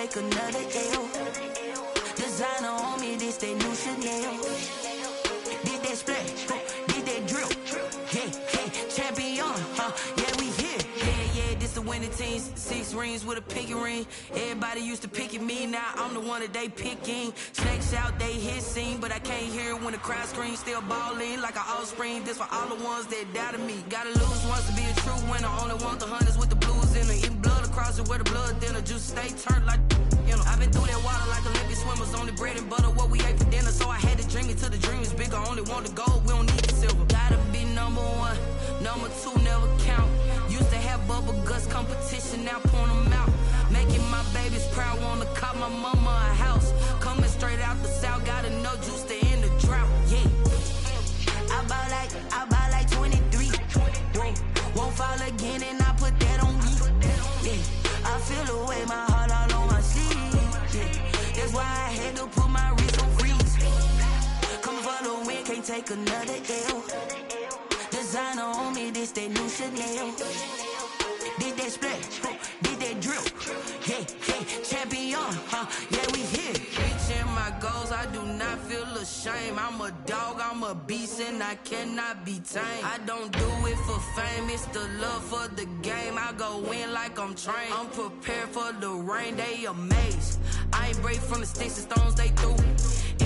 take another L. Designer on me, this they new Chanel. Did that splash, did that drill. Yeah, champion, yeah, we here. Yeah, this the winning teams. 6 rings with a pinky ring. Everybody used to pick at me, now I'm the one that they picking. Snakes out, they hit scene, but I can't hear it when the crowd screams. Still ballin' like an offspring. This for all the ones that doubted me. Gotta lose once to be a true winner. Only want the hunters with the blues in it. Eating blood across it where the blood dinner. Juice stay turned like, you know. I've been through that water like Olympic swimmers. Only bread and butter, what we ate for dinner. So I had to dream it till the dream is bigger. Only want the gold, we don't need the silver. Gotta be number 1, number 2 never count. Used to have bubble guts competition, now point them out. Making my babies proud, wanna cop my mama a house. Coming straight out the south, gotta know juice to end the drought. Yeah, I bought like 23. Won't fall again, and I put that on me. Yeah, I feel the way, my heart all on my sleeve. Yeah, that's why I had to put my wrist on freeze. Come for the win, can't take another L. Designer on me, this that new Chanel. Did that splash, did that drill. Yeah, champion, yeah, we here. Reaching my goals, I do not feel ashamed. I'm a dog, I'm a beast, and I cannot be tamed. I don't do it for fame, it's the love for the game. I go in like I'm trained. I'm prepared for the rain, they amazed. I ain't break from the sticks and stones they threw.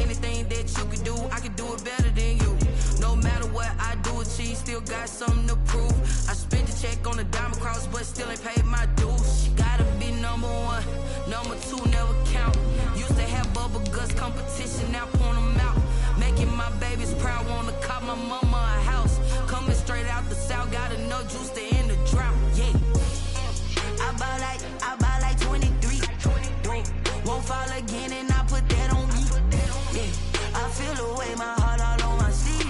Anything that you can do, I can do it better than you. No matter what I do achieve, still got something to prove. I spent the check on the diamond cross, but still ain't paid my dues. Gotta be number 1, number 2 never count. Used to have bubble guts competition, now point them out. Making my babies proud, wanna cop my mama a house. Coming straight out the south, gotta know juice to end the drought. Yeah, I bought like 23. Won't fall again, and I put that on me. Yeah, I feel the way, my heart all on my sleeve.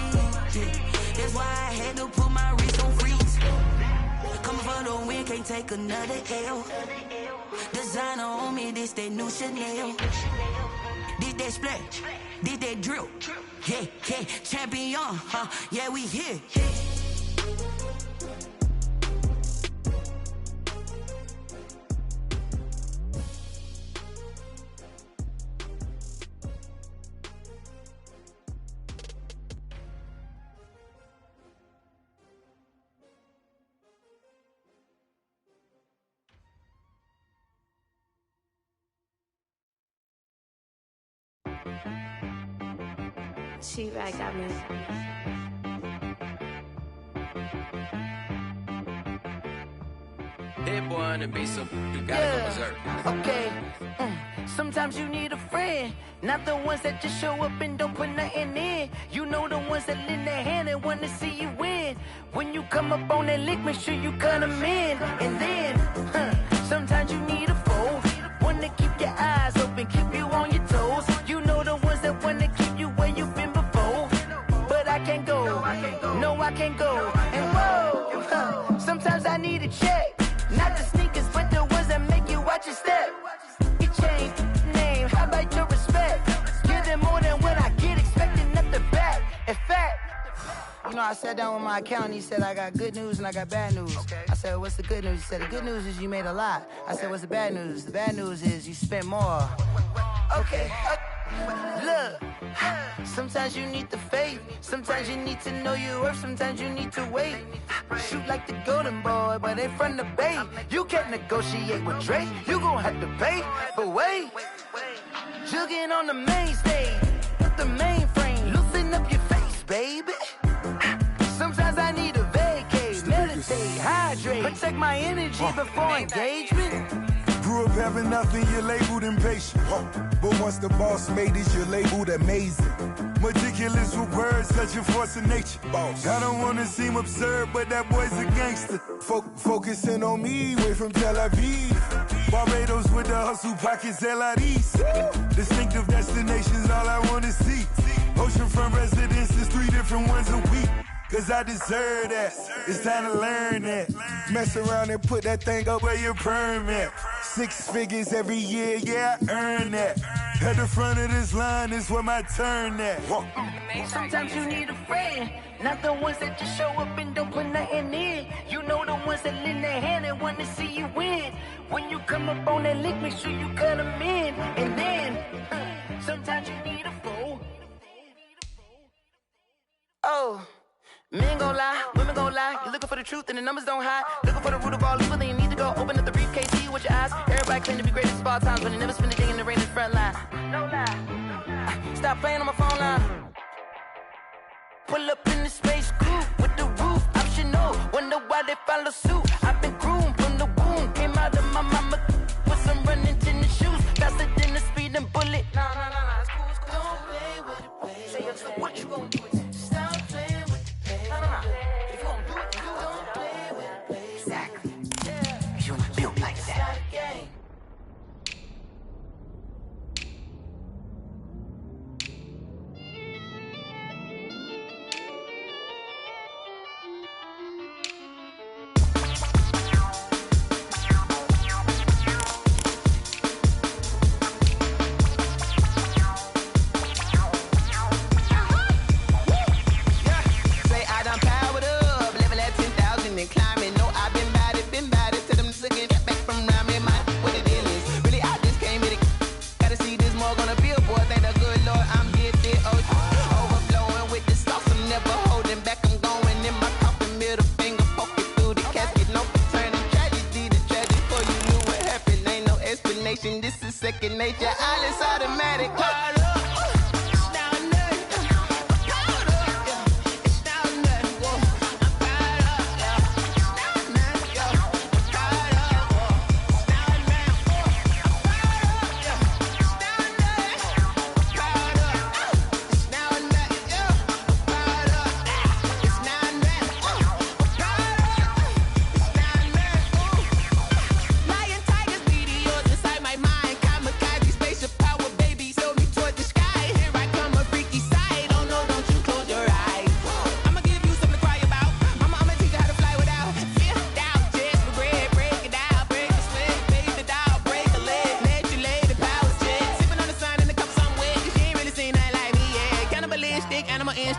Yeah, that's why I had to put my wrist on freeze. Coming for the win, can't take another L. Designer on me, this that new Chanel. Did that splash, did that drill. Yeah, champion, yeah, we here. She right got me. Hit boy on the beat, so you gotta go berserk. Okay. Sometimes you need a friend, not the ones that just show up and don't put nothing in. You know the ones that lend their hand and want to see you win. When you come up on that lick, make sure you cut them in. And then, sometimes you need a foe, one to keep your eyes open, keep you on your toes. You know the ones that want to keep you where you've been before. But I can't go, no I can't go. And whoa, sometimes I need a check, not the sneakers but the ones that make you watch your step. You change name, how about your respect? Give them more than what I get, expecting nothing back. In fact, you know, I sat down with my accountant, he said I got good news and I got bad news. I said, what's the good news? He said, the good news is you made a lot. I said, what's the bad news? The bad news is you spent more. Okay, look, sometimes you need the faith, sometimes you need to know your worth, sometimes you need to wait. Shoot like the golden boy, but they from the bay. You can't negotiate with Drake, you gon' have to pay. But wait, jugging on the main stage, with the mainframe, loosen up your face, baby. Sometimes I need a vacate, meditate, hydrate, protect my energy before engagement. Grew up having nothing, you're labeled impatient. But once the boss made it, you're labeled amazing. Meticulous with words, such a force of nature. I don't wanna seem absurd, but that boy's a gangster. Focusing on me, way from Tel Aviv. Barbados with the hustle pockets, LIDs. Distinctive destinations, all I wanna see. Oceanfront residences, 3 different ones a week. Cause I deserve that, it's time to learn that. Mess around and put that thing up where your perm at. 6 figures every year, yeah, I earn that. At the front of this line is where my turn at. Sometimes you need a friend, not the ones that just show up and don't put nothing in. You know the ones that lend their hand and want to see you win. When you come up on that lick, make sure you cut them in. And then, sometimes you need a fool. Oh, men gon' lie, women gon' lie. You're looking for the truth and the numbers don't hide. Looking for the root of all evil, then you need to go open up the briefcase, see with your eyes. Everybody claim to be greatest of all times, but they never spend a day in the rain in the front line. No lie. Stop playing on my phone line. Pull up in the space coupe with the roof optional. Wonder why they follow suit. I've been groomed from the womb. Came out of my mama with some running tennis shoes. Faster than the speeding bullet. No, it's cool, it's cool. Don't play with it, baby. Say what you gon' do? Stop playing with it, baby. No. If you gon' do it, you don't play with it, baby. Exactly. Yeah. You ain't built like that. This is second nature, all is automatic.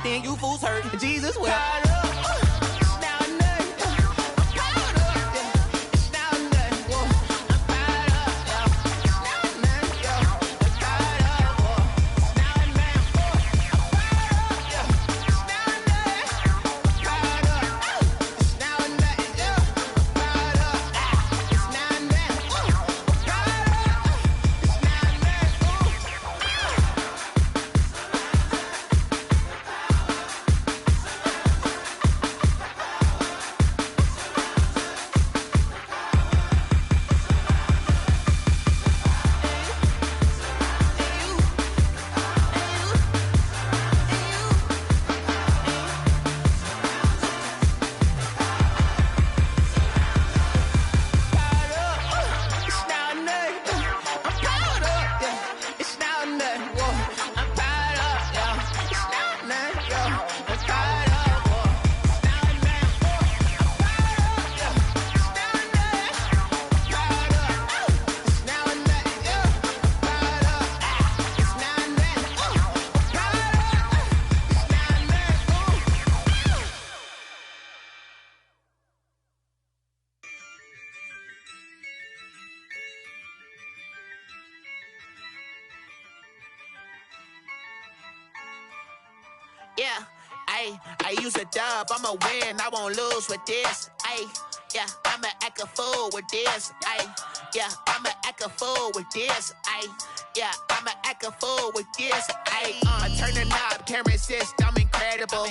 You fools hurt. Jesus will. Yeah, I use a dub, I'ma win, I won't lose with this. Yeah, I'ma act a fool with this. Yeah, I'ma act a fool with this. Yeah, I'ma act a fool with this. I turn the knob, can't resist, I'm incredible.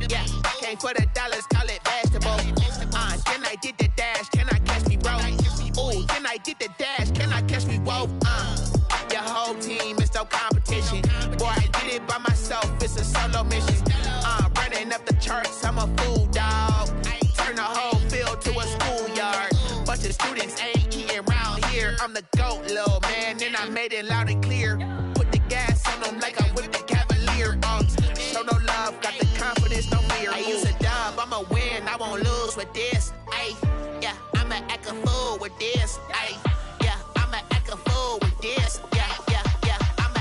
Yeah, came for the dollars, call it vegetable. Then I did the dash, can I catch me, bro? Ooh, then I did the dash, can I catch me, whoa? Your whole team is no competition. Boy, I did it by myself, it's a solo mission. Running up the charts, I'm a fool, dog. Turn the whole field to a schoolyard. Bunch of students ain't eating round here. I'm the GOAT, little man, and I made it loud and clear. Put the gas on them like I'm with the Cavalier. Show no love, got the confidence, no fear. I use a dub, I'ma win, I won't lose with this. Yeah, I'ma act a fool with this. Yeah, I'ma act a fool with this. Yeah, I'ma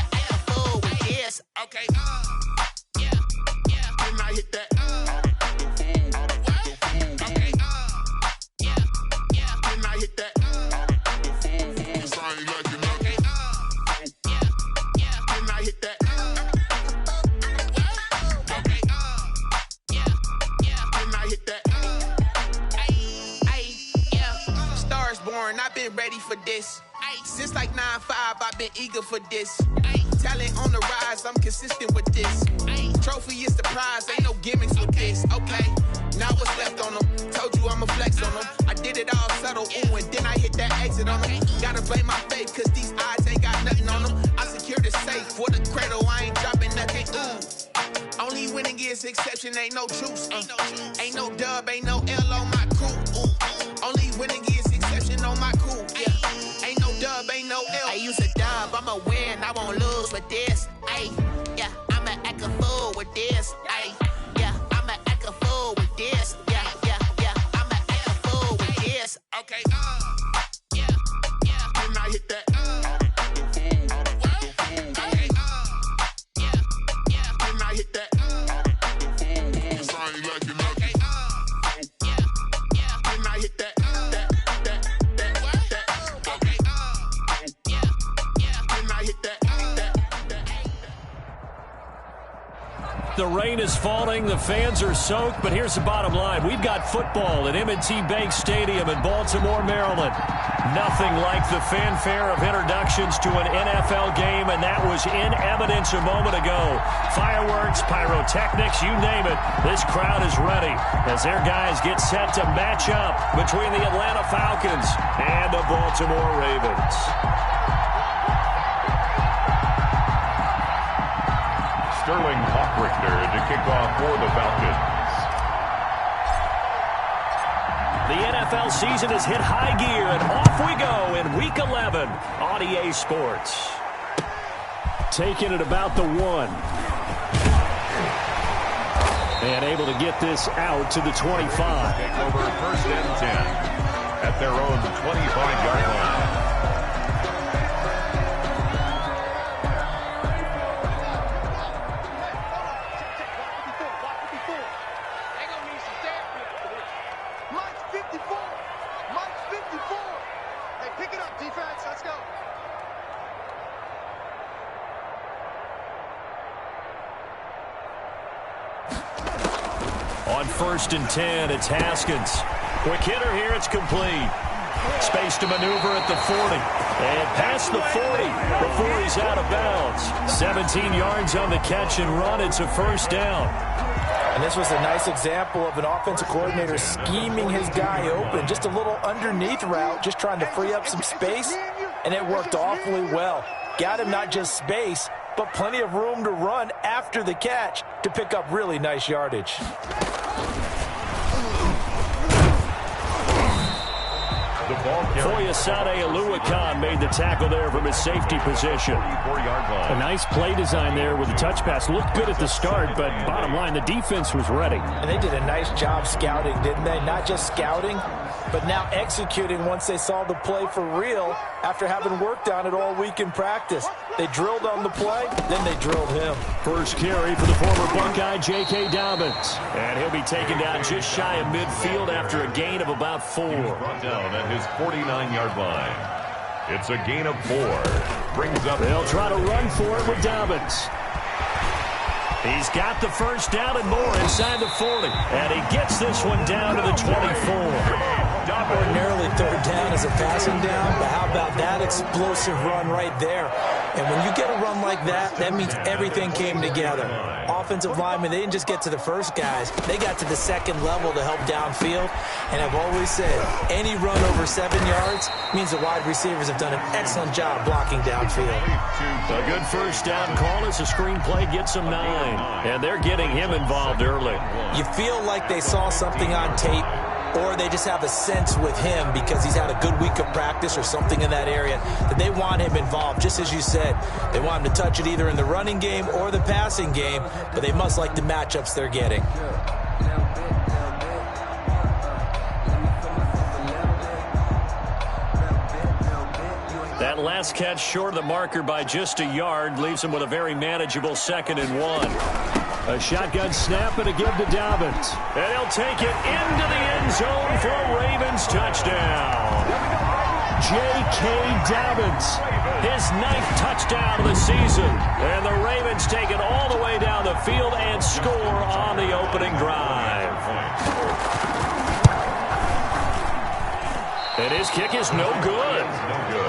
been ready for this. Since like 9-5, I've been eager for this. Talent on the rise, I'm consistent with this. Trophy is the prize, ain't no gimmicks with this. Okay, now what's left on them? Told you I'ma flex on them. I did it all subtle, ooh, and then I hit that exit on them. Gotta blame my faith, cause these eyes ain't got nothing on them. I secured the safe for the cradle, I ain't dropping nothing, ooh. Only winning is exception, ain't no truce. Ain't no dub, ain't no L on my crew. Ooh. Only winning is exception on my crew. Yeah. Ain't no dub, ain't no L. I use a dub, I'ma win, I won't lose with this. Ay, yeah, I'ma act a fool with this. Ay, yeah, I'ma act a fool with this. Yeah, I'ma act a fool with this. Okay, yeah, can I hit that? Okay, yeah, can I hit that? Cause I ain't like it. Okay, yeah, can I hit that? The rain is falling, the fans are soaked, but here's the bottom line. We've got football at M&T Bank Stadium in Baltimore, Maryland. Nothing like the fanfare of introductions to an NFL game, and that was in evidence a moment ago. Fireworks, pyrotechnics, you name it. This crowd is ready as their guys get set to match up between the Atlanta Falcons and the Baltimore Ravens. Sterling Hockrichter to kick off for the Falcons. The NFL season has hit high gear, and off we go in Week 11 on EA Sports. Taking it about the 1. And able to get this out to the 25. Take over 1st and 10 at their own 25-yard line. On 1st and 10, it's Haskins. Quick hitter here, it's complete. Space to maneuver at the 40. And past the 40 before he's out of bounds. 17 yards on the catch and run. It's a 1st down. And this was a nice example of an offensive coordinator scheming his guy open. Just a little underneath route, just trying to free up some space. And it worked awfully well. Got him not just space, but plenty of room to run after the catch to pick up really nice yardage. Foyesade Oluwakan made the tackle there from his safety position. A nice play design there with the touch pass. Looked good at the start, but bottom line, the defense was ready. And they did a nice job scouting, didn't they? Not just scouting, but now executing once they saw the play for real after having worked on it all week in practice. They drilled on the play, then they drilled him. First carry for the former Buckeye, J.K. Dobbins. And he'll be taken down just shy of midfield after a gain of about 4. Brought down at his 49-yard line. It's a gain of 4. Brings up. They'll try to run for it with Dobbins. He's got the 1st down and more inside the 40. And he gets this one down to the 24. Ordinarily 3rd down is a passing down, but how about that explosive run right there? And when you get a run like that, that means everything came together. Offensive linemen, they didn't just get to the first guys. They got to the 2nd level to help downfield. And I've always said, any run over 7 yards means the wide receivers have done an excellent job blocking downfield. A good 1st down call as the screenplay gets them 9. And they're getting him involved early. You feel like they saw something on tape, or they just have a sense with him because he's had a good week of practice or something in that area that they want him involved. Just as you said, they want him to touch it either in the running game or the passing game, but they must like the matchups they're getting. That last catch short of the marker by just a yard leaves him with a very manageable 2nd and 1. A shotgun snap and a give to Dobbins. And he'll take it into the end zone for a Ravens touchdown. J.K. Dobbins, his 9th touchdown of the season. And the Ravens take it all the way down the field and score on the opening drive. And his kick is no good.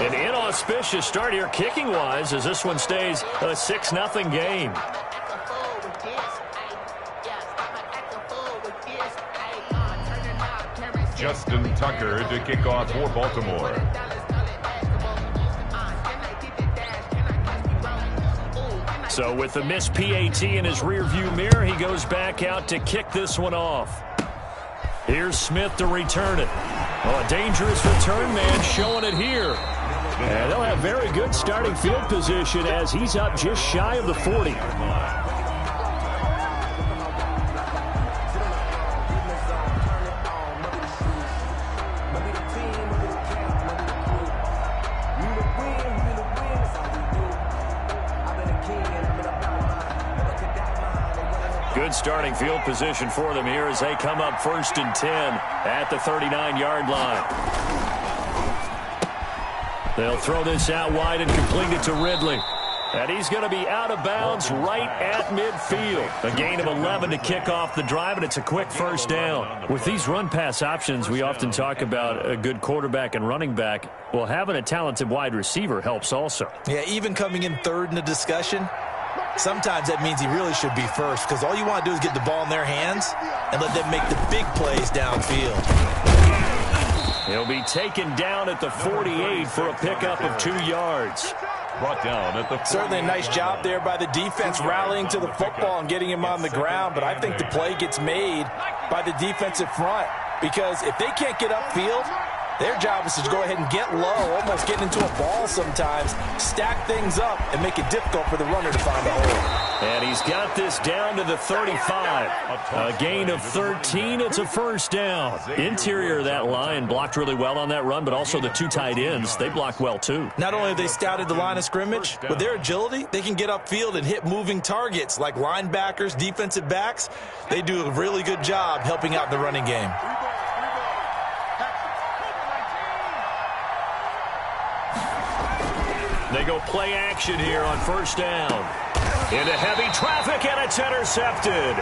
An inauspicious start here kicking-wise as this one stays a 6-0 game. Justin Tucker to kick off for Baltimore. So with the missed PAT in his rearview mirror, he goes back out to kick this one off. Here's Smith to return it. Oh, a dangerous return man showing it here. And they'll have very good starting field position as he's up just shy of the 40. Good starting field position for them here as they come up 1st and 10 at the 39-yard line. They'll throw this out wide and complete it to Ridley. And he's going to be out of bounds right at midfield. A gain of 11 to kick off the drive, and it's a quick first down. With these run-pass options, we often talk about a good quarterback and running back. Well, having a talented wide receiver helps also. Yeah, even coming in third in the discussion, sometimes that means he really should be first because all you want to do is get the ball in their hands and let them make the big plays downfield. He'll be taken down at the 48 for a pickup of 2 yards. Brought down at the 48. Certainly a nice job there by the defense rallying to the football and getting him on the ground, but I think the play gets made by the defensive front because if they can't get upfield, their job is to go ahead and get low, almost get into a ball sometimes, stack things up, and make it difficult for the runner to find a hole. And he's got this down to the 35. A gain of 13. It's a first down. Interior of that line blocked really well on that run, but also the 2 tight ends, they blocked well too. Not only have they scouted the line of scrimmage, with their agility, they can get upfield and hit moving targets like linebackers, defensive backs. They do a really good job helping out the running game. They go play action here on first down. Into heavy traffic, and it's intercepted.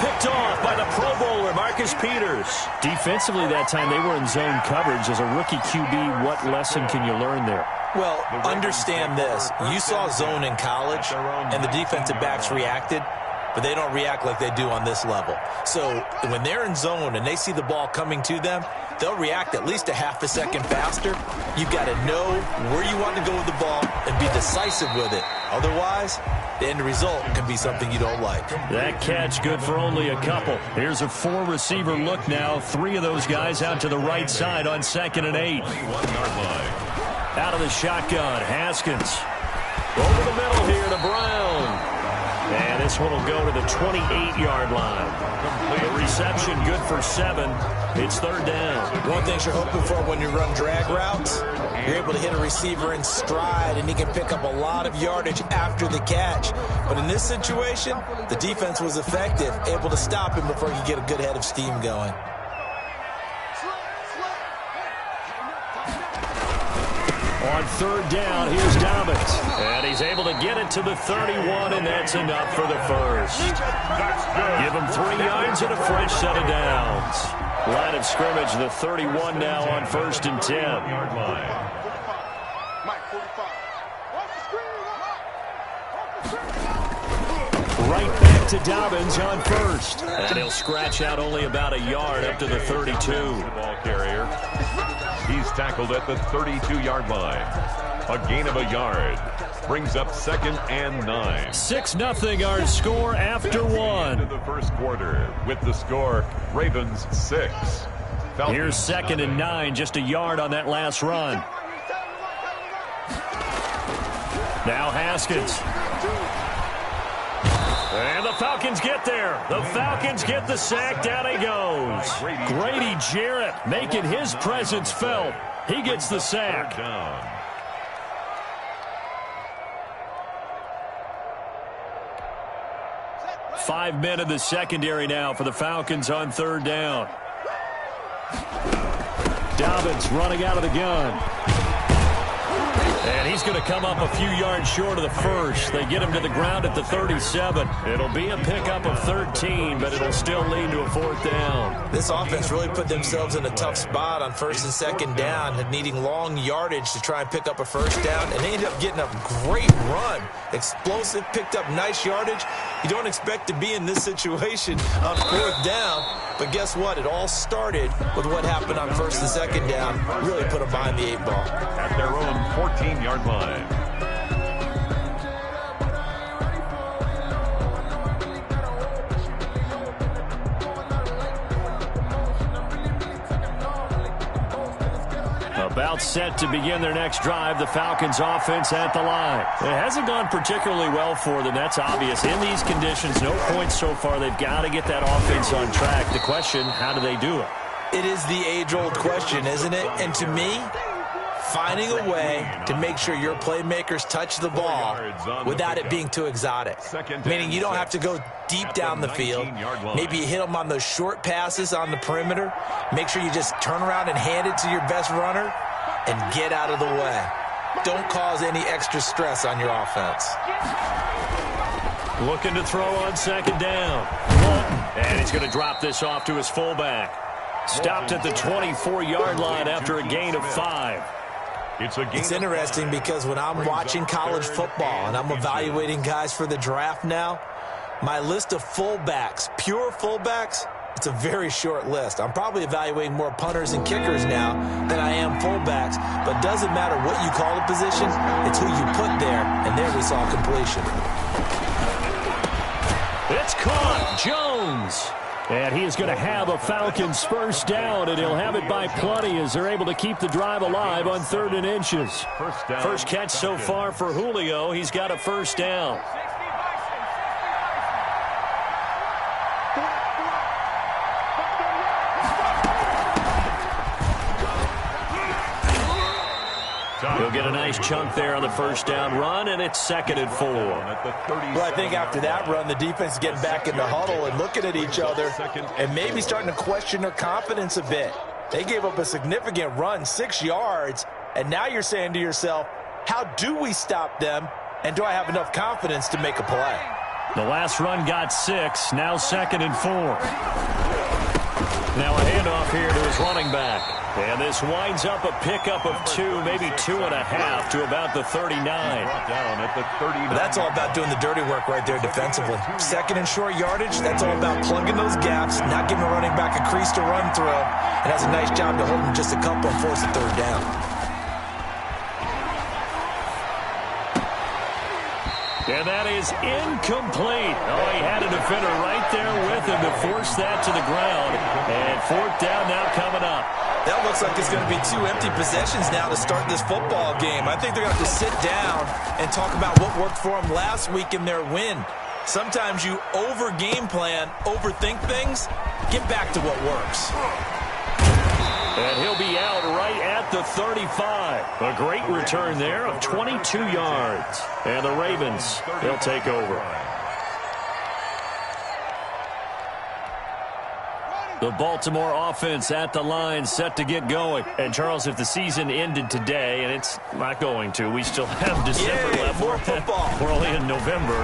Picked off by the Pro Bowler, Marcus Peters. Defensively that time, they were in zone coverage. As a rookie QB, what lesson can you learn there? Well, understand this. You saw zone in college, and the defensive backs reacted, but they don't react like they do on this level. So when they're in zone and they see the ball coming to them, they'll react at least a half a second faster. You've got to know where you want to go with the ball and be decisive with it. Otherwise, the end result can be something you don't like. That catch good for only a couple. Here's a 4-receiver look now. 3 of those guys out to the right side on 2nd and 8. Out of the shotgun, Haskins. Over the middle here to Brown. And this one will go to the 28-yard line. The reception good for 7. It's 3rd down. One thing you're hoping for when you run drag routes, you're able to hit a receiver in stride, and he can pick up a lot of yardage after the catch. But in this situation, the defense was effective, able to stop him before he could get a good head of steam going. On 3rd down, here's Dobbins. And he's able to get it to the 31, and that's enough for the first. Give him 3 yards and a fresh set of downs. Line of scrimmage, the 31 now on 1st and 10. Right back to Dobbins on 1st. And he'll scratch out only about a yard up to the 32. Ball carrier. He's tackled at the 32-yard line. A gain of a yard. Brings up 2nd and 9. 6-0 our score after 1. Into the first quarter with the score, Ravens 6. Falcons. Here's 2nd and 9, just a yard on that last run. Now Haskins. And the Falcons get there. The Falcons get the sack. Down he goes. Grady Jarrett making his presence felt. He gets the sack. 5 men in the secondary now for the Falcons on 3rd down. Dobbins running out of the gun. And he's going to come up a few yards short of the first. They get him to the ground at the 37. It'll be a pickup of 13, but it'll still lead to a 4th down. This offense really put themselves in a tough spot on 1st and 2nd down, and needing long yardage to try and pick up a 1st down, and they ended up getting a great run. Explosive, picked up nice yardage. You don't expect to be in this situation on 4th down, but guess what? It all started with what happened on 1st and 2nd down. Really put them behind the 8 ball. At their own 14-yard line. About set to begin their next drive, the Falcons offense at the line. It hasn't gone particularly well for them. That's obvious. In these conditions, no points so far. They've got to get that offense on track. The question, how do they do it? It is the age-old question, isn't it? And to me, finding a way to make sure your playmakers touch the ball without it being too exotic. Meaning you don't have to go deep down the field. Maybe you hit them on those short passes on the perimeter. Make sure you just turn around and hand it to your best runner and get out of the way. Don't cause any extra stress on your offense. Looking to throw on 2nd down. And he's going to drop this off to his fullback. Stopped at the 24-yard line after a gain of 5. It's interesting because when I'm watching college football and I'm evaluating guys for the draft now, my list of fullbacks, pure fullbacks, it's a very short list. I'm probably evaluating more punters and kickers now than I am fullbacks, but it doesn't matter what you call the position, it's who you put there, and there we saw completion. It's caught. Jones. And he is going to have a Falcons 1st down, and he'll have it by plenty as they're able to keep the drive alive on 3rd and inches. First catch so far for Julio. He's got a 1st down. He'll get a nice chunk there on the 1st down run, and it's 2nd and 4. Well, I think after that run, the defense is getting back in the huddle and looking at each other and maybe starting to question their confidence a bit. They gave up a significant run, 6 yards, and now you're saying to yourself, how do we stop them, and do I have enough confidence to make a play? The last run got 6, now 2nd and 4. Now a handoff here to his running back. And this winds up a pickup of 2, maybe 2.5 to about the 39. That's all about doing the dirty work right there defensively. 2nd and short yardage, that's all about plugging those gaps, not giving a running back a crease to run through, and has a nice job to hold him just a couple and force a 3rd down. And that is incomplete. Oh, he had a defender right there with him to force that to the ground. And 4th down now coming up. That looks like it's going to be 2 empty possessions now to start this football game. I think they're going to have to sit down and talk about what worked for them last week in their win. Sometimes you over-game plan, overthink things. Get back to what works. And he'll be out right at the 35. A great return there of 22 yards. And the Ravens, they'll take over. The Baltimore offense at the line, set to get going. And, Charles, if the season ended today, and it's not going to, we still have December left. More football. We're only in November.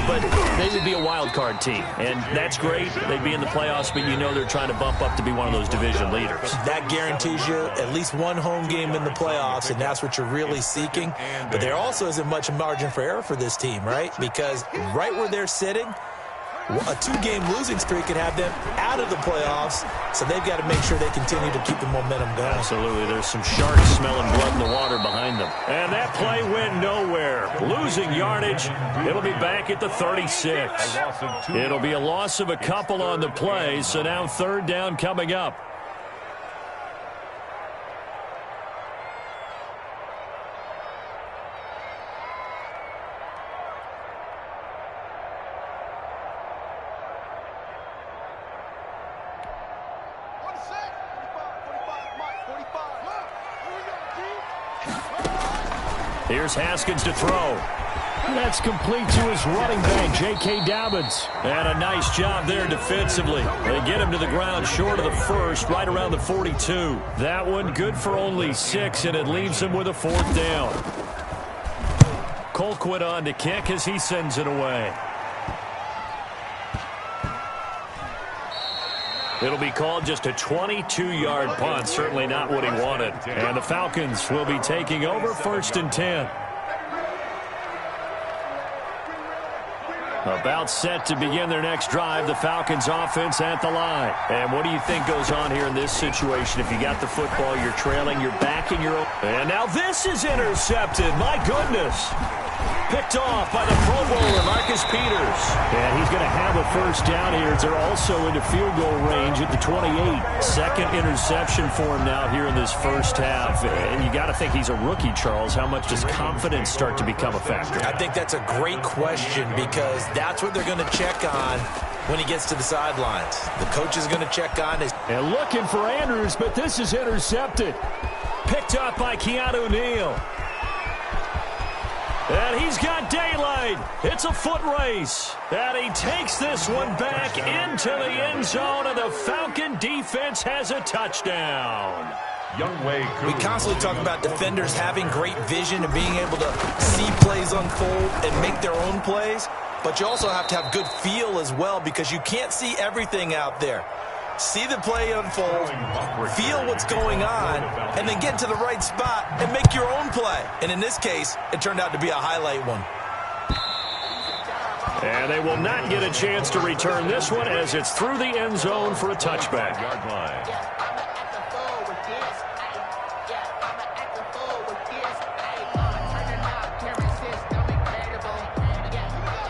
But they would be a wild card team. And that's great. They'd be in the playoffs, but you know they're trying to bump up to be one of those division leaders. That guarantees you at least one home game in the playoffs, and that's what you're really seeking. But there also isn't much margin for error for this team, right? Because right where they're sitting, a 2-game losing streak could have them out of the playoffs, so they've got to make sure they continue to keep the momentum going. Absolutely. There's some sharks smelling blood in the water behind them. And that play went nowhere. Losing yardage. It'll be back at the 36. It'll be a loss of a couple on the play, so now 3rd down coming up. Here's Haskins to throw. That's complete to his running back, J.K. Dobbins. And a nice job there defensively. They get him to the ground short of the 1st, right around the 42. That one good for only 6, and it leaves him with a 4th down. Colquitt on to kick as he sends it away. It'll be called just a 22-yard punt. Certainly not what he wanted. And the Falcons will be taking over 1st and 10. About set to begin their next drive, the Falcons offense at the line. And what do you think goes on here in this situation? If you got the football, you're trailing, you're backing your own. And now this is intercepted. My goodness. Picked off by the Pro Bowler, Marcus Peters. And he's going to have a first down here. They're also into field goal range at the 28. Second interception for him now here in this first half. And you got to think he's a rookie, Charles. How much does confidence start to become a factor? I think that's a great question because that's what they're going to check on when he gets to the sidelines. The coach is going to check on his. And looking for Andrews, but this is intercepted. Picked up by Keanu Neal. And he's got daylight. It's a foot race. And he takes this one back into the end zone, and the Falcon defense has a touchdown. We constantly talk about defenders having great vision and being able to see plays unfold and make their own plays. But you also have to have good feel as well because you can't see everything out there. See the play unfold, feel what's going on, and then get to the right spot and make your own play. And in this case, it turned out to be a highlight one. And they will not get a chance to return this one as it's through the end zone for a touchback.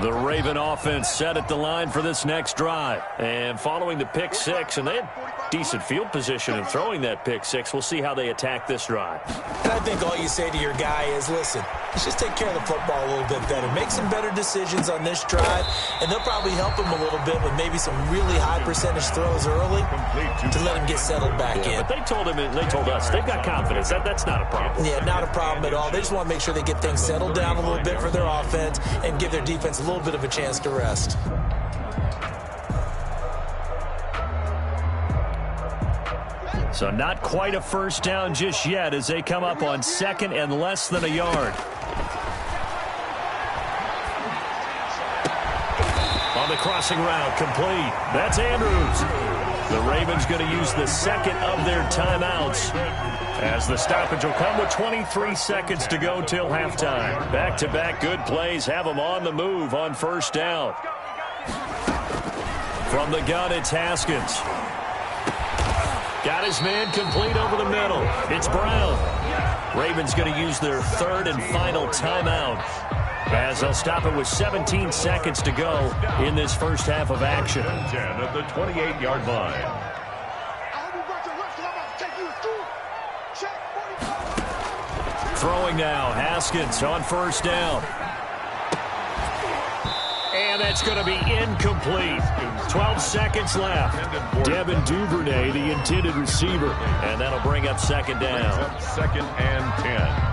The Raven offense set at the line for this next drive. And following the pick six, and they had decent field position in throwing that pick six. We'll see how they attack this drive. And I think all you say to your guy is, listen, let's just take care of the football a little bit better. Make some better decisions on this drive, and they'll probably help him a little bit with maybe some really high percentage throws early to let him get settled back in. But they told him, and they told us, they've got confidence. That's not a problem. Yeah, not a problem at all. They just want to make sure they get things settled down a little bit for their offense and give their defense a little bit of a chance to rest. So not quite a first down just yet as they come up on second and less than a yard. On the crossing route, complete. That's Andrews. The Ravens going to use the second of their timeouts as the stoppage will come with 23 seconds to go till halftime. Back-to-back good plays have them on the move on first down. From the gun, it's Haskins. Got his man complete over the middle. It's Brown. Ravens going to use their third and final timeout as they'll stop it with 17 seconds to go in this first half of action. 10 at the 28-yard line. Throwing now, Haskins on first down. And that's going to be incomplete. 12 seconds left. Devin Duvernay, the intended receiver. And that'll bring up second down. Second and 10.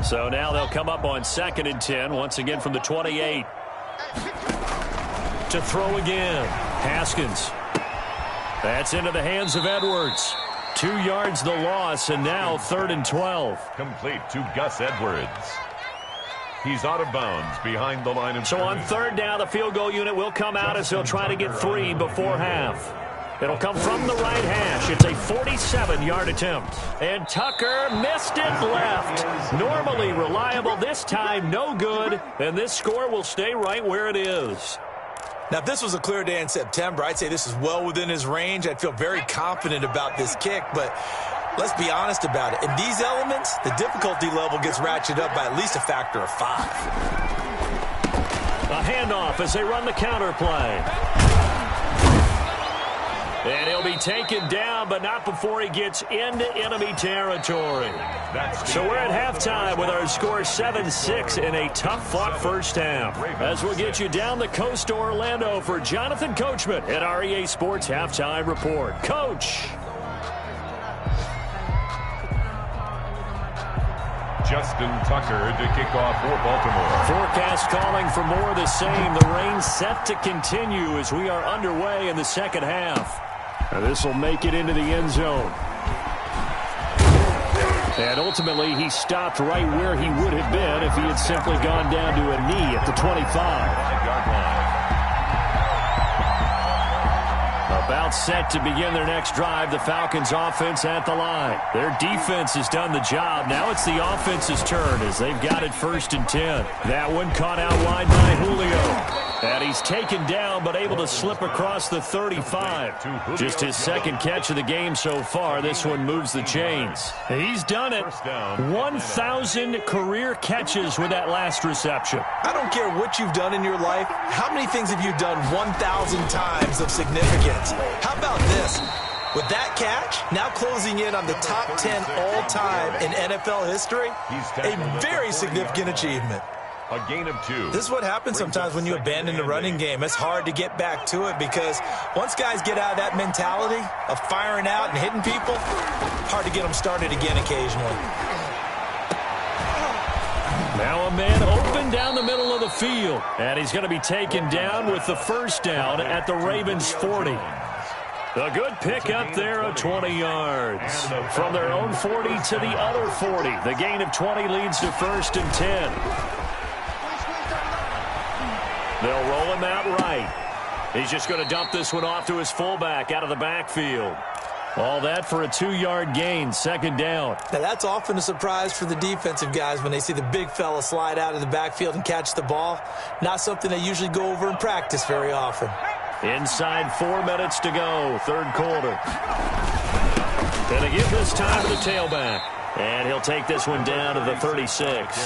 So now they'll come up on second and 10, once again from the 28. To throw again. Haskins. That's into the hands of Edwards. 2 yards the loss, and now third and 12. Complete to Gus Edwards. He's out of bounds behind the line of So on third down, the field goal unit will come out as they'll try to get 3 before half. It'll come from the right hash. It's a 47-yard attempt. And Tucker missed it left. Normally reliable. This time, no good. And this score will stay right where it is. Now, if this was a clear day in September, I'd say this is well within his range. I'd feel very confident about this kick. But let's be honest about it. In these elements, the difficulty level gets ratcheted up by at least a factor of 5. A handoff as they run the counter play. And he'll be taken down, but not before he gets into enemy territory. So we're at halftime with our score 7-6 in a tough-fought first half. As we'll get you down the coast to Orlando for Jonathan Coachman at our EA Sports Halftime Report. Coach. Justin Tucker to kick off for Baltimore. Forecast calling for more of the same. The rain set to continue as we are underway in the second half. And this will make it into the end zone. And ultimately, he stopped right where he would have been if he had simply gone down to a knee at the 25-yard line. About set to begin their next drive, the Falcons offense at the line. Their defense has done the job. Now it's the offense's turn as they've got it 1st and 10. That one caught out wide by Julio. And he's taken down but able to slip across the 35. Just his second catch of the game so far. This one moves the chains. He's done it. 1,000 career catches with that last reception. I don't care what you've done in your life. How many things have you done 1,000 times of significance? How about this? With that catch, now closing in on the top 10 all-time in NFL history, a very significant achievement. A gain of 2. This is what happens sometimes when you abandon the running game. It's hard to get back to it because once guys get out of that mentality of firing out and hitting people, hard to get them started again occasionally. Now a man open down the middle of the field. And he's going to be taken down with the first down at the Ravens' 40. A good pick up there of 20 yards. From their own 40 to the other 40. The gain of 20 leads to 1st and 10. They'll roll him out right. He's just going to dump this one off to his fullback out of the backfield. All that for a 2-yard gain, 2nd down. Now that's often a surprise for the defensive guys when they see the big fella slide out of the backfield and catch the ball. Not something they usually go over in practice very often. Inside 4 minutes to go, 3rd quarter. Going to give this time to the tailback. And he'll take this one down to the 36.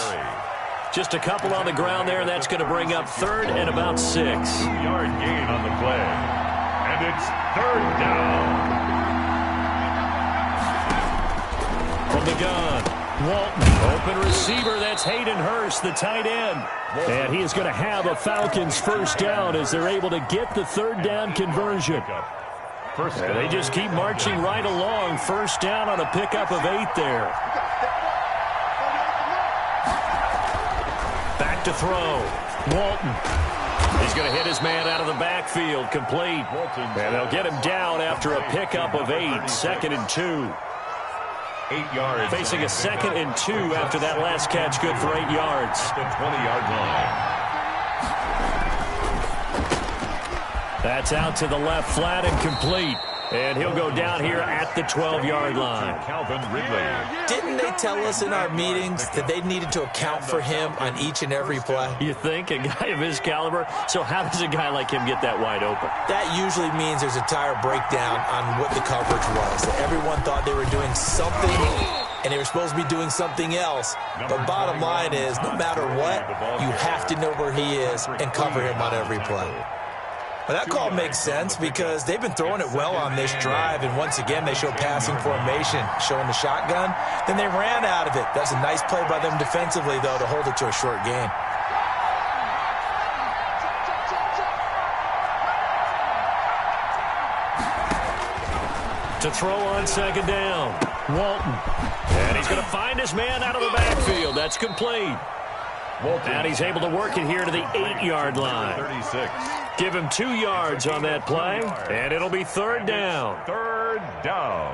Just a couple on the ground there, and that's going to bring up 3rd and about 6. 2-yard gain on the play. And it's 3rd down. From the gun, Walton, open receiver, that's Hayden Hurst, the tight end. And he is going to have a Falcons 1st down as they're able to get the 3rd down conversion. And they just keep marching right along. 1st down on a pickup of 8 there. Back to throw. Walton. He's going to hit his man out of the backfield. Complete. And they'll get him down after a pickup of 8. 2nd and 2. 8 yards. Facing a 2nd and 2 after that last catch. Good for 8 yards. The 20-yard line. That's out to the left, flat and complete. And he'll go down here at the 12-yard line. Calvin Ridley. Didn't they tell us in our meetings that they needed to account for him on each and every play? You think? A guy of his caliber? So how does a guy like him get that wide open? That usually means there's a tire breakdown on what the coverage was. That everyone thought they were doing something, and they were supposed to be doing something else. But bottom line is, no matter what, you have to know where he is and cover him on every play. Well, that call makes sense because they've been throwing it well on this drive, and once again, they show passing formation, showing the shotgun. Then they ran out of it. That's a nice play by them defensively, though, to hold it to a short gain. To throw on 2nd down, Walton. And he's going to find his man out of the backfield. That's complete. And he's able to work it here to the 8-yard line. 36. Give him 2 yards on that play, and it'll be 3rd down. 3rd down.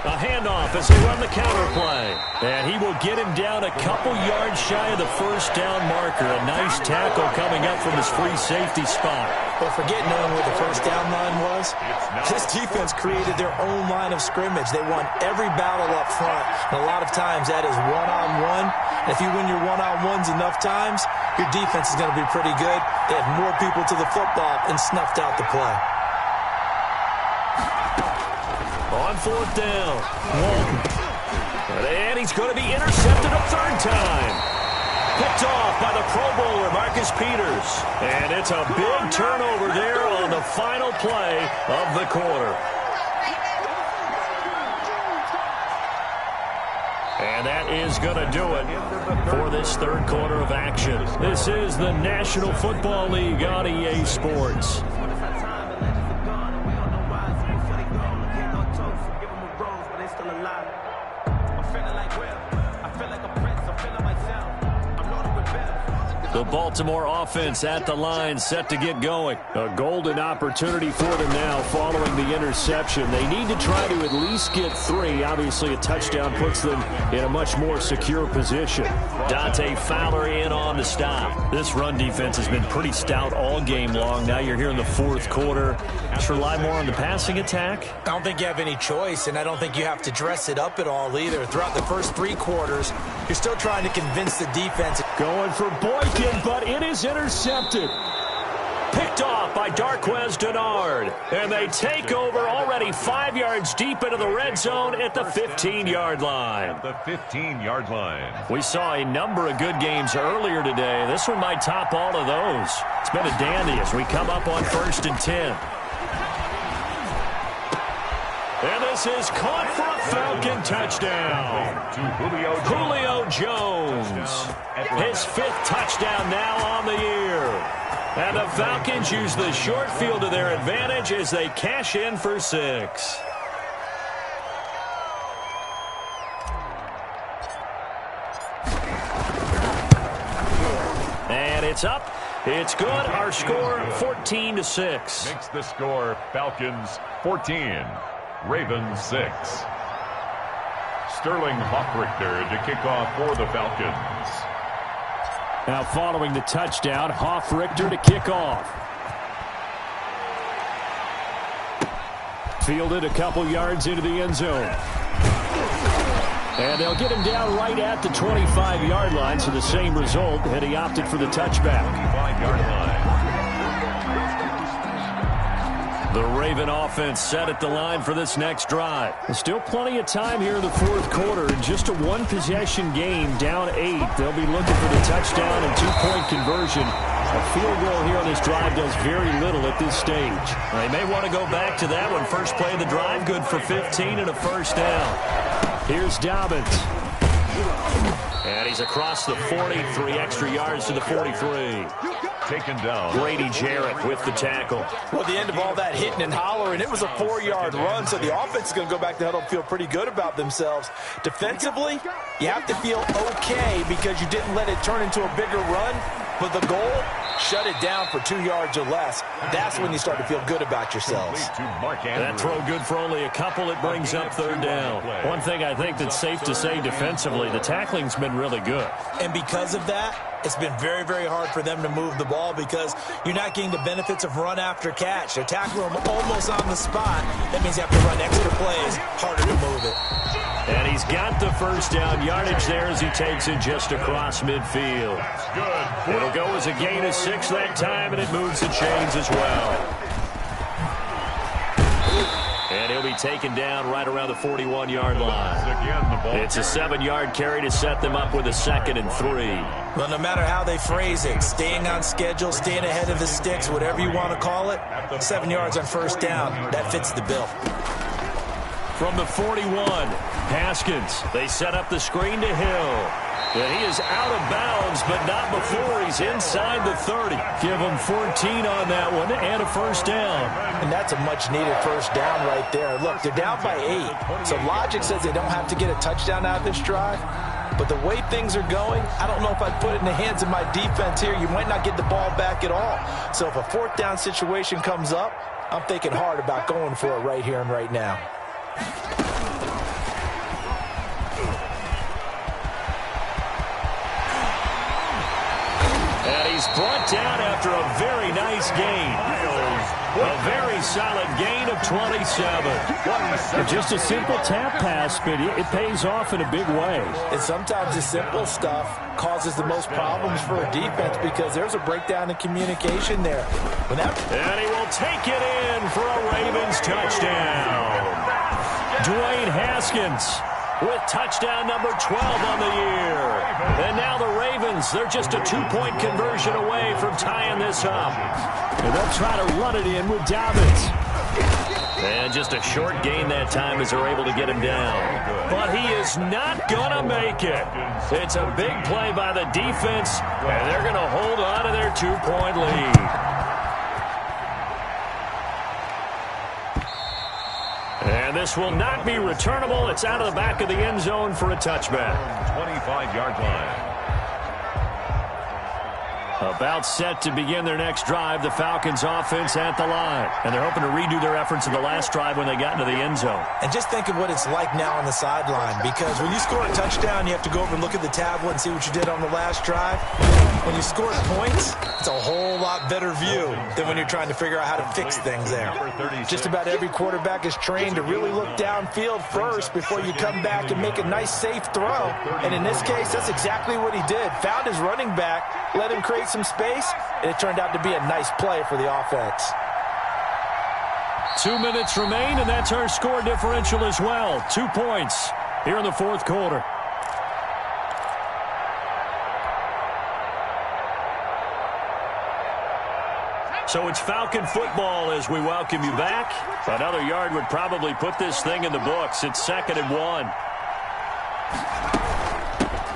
A handoff as they run the counter play. And he will get him down a couple yards shy of the 1st down marker. A nice tackle coming up from his free safety spot. But forget knowing where the 1st down line was. This defense created their own line of scrimmage. They won every battle up front. And a lot of times that is one-on-one. And if you win your one-on-ones enough times, your defense is going to be pretty good. They had more people to the football and snuffed out the play. On fourth down. Walton. And he's going to be intercepted a third time. Picked off by the Pro Bowler, Marcus Peters. And it's a big turnover there on the final play of the quarter. And that is going to do it for this third quarter of action. This is the National Football League on EA Sports. The Baltimore offense at the line, set to get going. A golden opportunity for them now following the interception. They need to try to at least get 3. Obviously, a touchdown puts them in a much more secure position. Dante Fowler in on the stop. This run defense has been pretty stout all game long. Now you're here in the fourth quarter. Just rely more on the passing attack. I don't think you have any choice, and I don't think you have to dress it up at all either. Throughout the first 3 quarters, you're still trying to convince the defense. Going for Boykin, but it is intercepted. Picked off by Darquez Denard. And they take over already 5 yards deep into the red zone at the 15-yard line. At the 15-yard line. We saw a number of good games earlier today. This one might top all of those. It's been a dandy as we come up on 1st and 10. And this is caught for a Falcon touchdown. To Julio Jones. His 5th touchdown now on the year. And the Falcons use the short field to their advantage as they cash in for 6. And it's up. It's good. Our score 14-6. Makes the score Falcons 14. Ravens 6. Sterling Hoffrichter to kick off for the Falcons. Now following the touchdown, Hoffrichter to kick off. Fielded a couple yards into the end zone. And they'll get him down right at the 25-yard line, so the same result, and he opted for the touchback. 25-yard line. The Raven offense set at the line for this next drive. Still plenty of time here in the fourth quarter. Just a one-possession game, down 8. They'll be looking for the touchdown and 2-point conversion. A field goal here on this drive does very little at this stage. They may want to go back to that one. First play of the drive, good for 15 and a first down. Here's Dobbins. And he's across the 40, 3 extra yards to the 43. Taken down. Grady Jarrett with the tackle. Well, at the end of all that hitting and hollering, it was a 4-yard run, so the offense is going to go back to huddle and feel pretty good about themselves. Defensively, you have to feel okay because you didn't let it turn into a bigger run, but the goal, shut it down for 2 yards or less. That's when you start to feel good about yourselves. That throw good for only a couple. It brings up third down. One thing I think that's safe to say defensively, the tackling's been really good. And because of that, it's been very, very hard for them to move the ball because you're not getting the benefits of run after catch. They're tackling them almost on the spot. That means you have to run extra plays, harder to move it. And he's got the first down yardage there as he takes it just across midfield. It'll go as a gain of 6 that time, and it moves the chains as well. And he'll be taken down right around the 41-yard line. It's a 7-yard carry to set them up with a 2nd and 3. Well, no matter how they phrase it, staying on schedule, staying ahead of the sticks, whatever you want to call it, 7 yards on first down, that fits the bill. From the 41, Haskins. They set up the screen to Hill. And he is out of bounds, but not before he's inside the 30. Give him 14 on that one and a first down. And that's a much-needed first down right there. Look, they're down by 8. So logic says they don't have to get a touchdown out of this drive. But the way things are going, I don't know if I'd put it in the hands of my defense here. You might not get the ball back at all. So if a 4th down situation comes up, I'm thinking hard about going for it right here and right now. And he's brought down after a very nice gain. A very solid gain of 27. Just a simple tap pass, but it pays off in a big way. And sometimes the simple stuff causes the most problems for a defense because there's a breakdown in communication there. And he will take it in for a Ravens touchdown. Dwayne Haskins with touchdown number 12 on the year. And now the Ravens, they're just a 2-point conversion away from tying this up. And they'll try to run it in with Dobbins. And just a short gain that time as they're able to get him down. But he is not going to make it. It's a big play by the defense, and they're going to hold on to their 2-point lead. And this will not be returnable. It's out of the back of the end zone for a touchback. 25-yard line. About set to begin their next drive, the Falcons offense at the line. And they're hoping to redo their efforts in the last drive when they got into the end zone. And just think of what it's like now on the sideline, because when you score a touchdown, you have to go over and look at the tablet and see what you did on the last drive. When you score points, it's a whole lot better view than when you're trying to figure out how to fix things there. Just about every quarterback is trained to really look downfield first before you come back and make a nice, safe throw. And in this case, that's exactly what he did. Found his running back, let him create some space, and it turned out to be a nice play for the offense. 2 minutes remain, and that's our score differential as well. 2 points here in the fourth quarter. So it's Falcon football as we welcome you back. Another yard would probably put this thing in the books. It's 2nd and 1.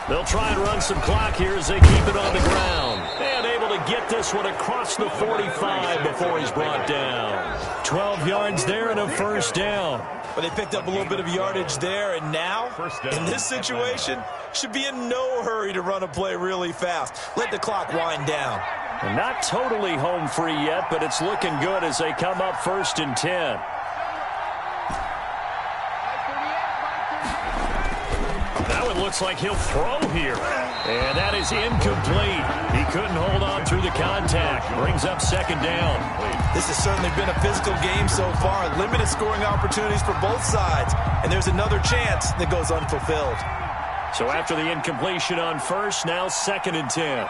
They'll try and run some clock here as they keep it on the ground. And able to get this one across the 45 before he's brought down. 12 yards there and a first down. But they picked up a little bit of yardage there, and now, in this situation, should be in no hurry to run a play really fast. Let the clock wind down. And not totally home free yet, but it's looking good as they come up 1st and 10. Now it looks like he'll throw here. And that is incomplete. He couldn't hold on through the contact. Brings up 2nd down. This has certainly been a physical game so far. Limited scoring opportunities for both sides. And there's another chance that goes unfulfilled. So after the incompletion on 1st, now 2nd and 10.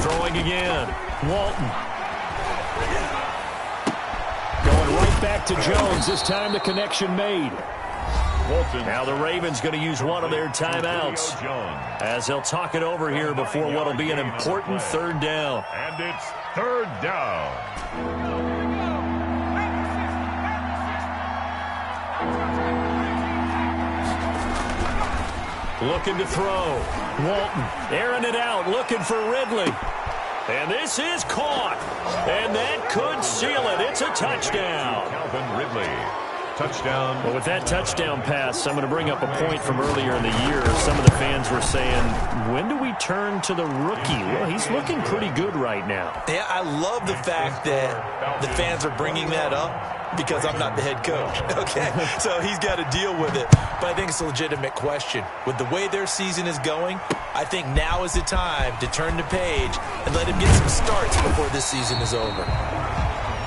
Throwing again. Walton. Going right back to Jones. This time the connection made. Now the Ravens going to use one of their timeouts as they'll talk it over here before what will be an important 3rd down. And it's 3rd down. Looking to throw. Walton airing it out, looking for Ridley. And this is caught. And that could seal it. It's a touchdown. Calvin Ridley. Touchdown. Well, with that touchdown pass, I'm going to bring up a point from earlier in the year. Some of the fans were saying, when do we turn to the rookie? Well, he's looking pretty good right now. Yeah, I love the fact that the fans are bringing that up because I'm not the head coach, okay? So he's got to deal with it. But I think it's a legitimate question. With the way their season is going, I think now is the time to turn the page and let him get some starts before this season is over.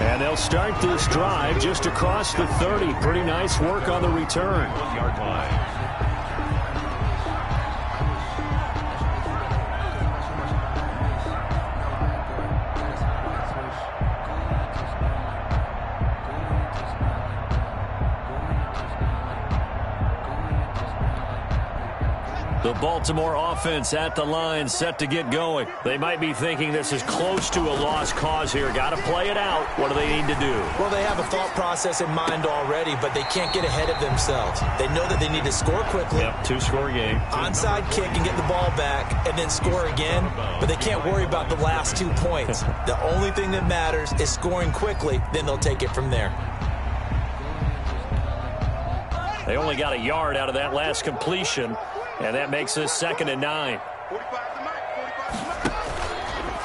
And they'll start this drive just across the 30. Pretty nice work on the return. 1-yard line. The Baltimore offense at the line, set to get going. They might be thinking this is close to a lost cause here. Got to play it out. What do they need to do? Well, they have a thought process in mind already, but they can't get ahead of themselves. They know that they need to score quickly. Yep, 2-score game. Onside kick and get the ball back and then score again, but they can't worry about the last 2 points. The only thing that matters is scoring quickly, then they'll take it from there. They only got a yard out of that last completion. And that makes this 2nd and 9.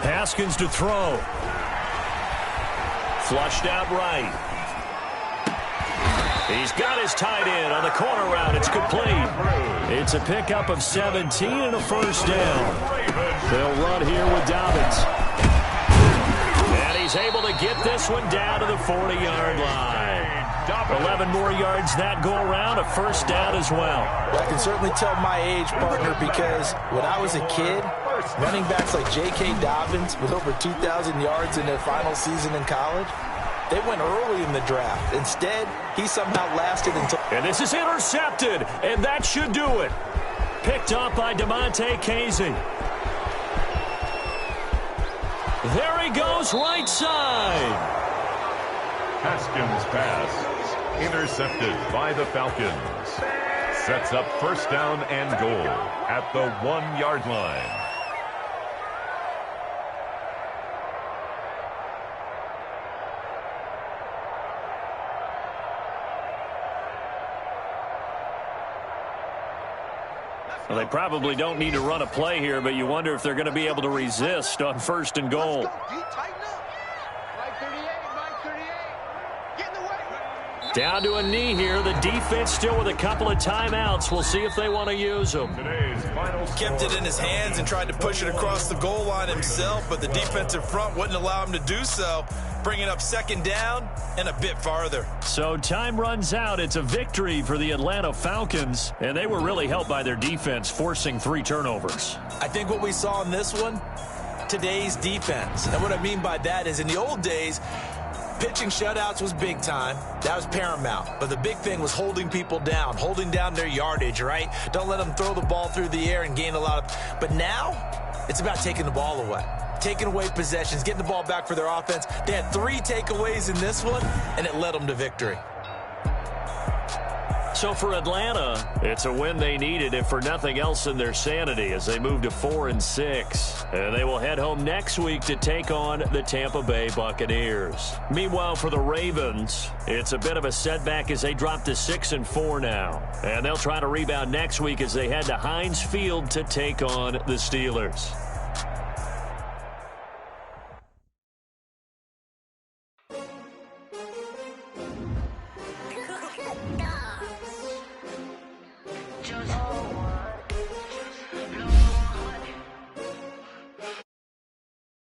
Haskins to throw. Flushed out right. He's got his tight end on the corner route. It's complete. It's a pickup of 17 and a first down. They'll run here with Dobbins. And he's able to get this one down to the 40-yard line. 11 more yards that go around, a first down as well. I can certainly tell my age, partner, because when I was a kid, Running backs like J.K. Dobbins with over 2,000 yards in their final season in college, they went early in the draft. Instead, he somehow lasted until... And this is intercepted, and that should do it. Picked up by DeMonte Casey. There he goes, right side. Haskins' pass intercepted by the Falcons. Sets up first down and goal at the 1-yard line. Well, they probably don't need to run a play here, but you wonder if they're going to be able to resist on first and goal. Down to a knee here. The defense still with a couple of timeouts. We'll see if they want to use them. Kept it in his hands and tried to push it across the goal line himself, but the defensive front wouldn't allow him to do so, bringing up second down and a bit farther. So time runs out. It's a victory for the Atlanta Falcons, and they were really helped by their defense, forcing 3 turnovers. I think what we saw in this one, today's defense. And what I mean by that is in the old days, pitching shutouts was big time. That was paramount. But the big thing was holding people down, holding down their yardage, right? Don't let them throw the ball through the air and gain a lot of... But now, it's about taking the ball away. Taking away possessions, getting the ball back for their offense. They had 3 takeaways in this one, and it led them to victory. So for Atlanta, it's a win they needed, if for nothing else in their sanity, as they move to 4-6. And they will head home next week to take on the Tampa Bay Buccaneers. Meanwhile, for the Ravens, it's a bit of a setback as they drop to 6-4 now. And they'll try to rebound next week as they head to Heinz Field to take on the Steelers. Just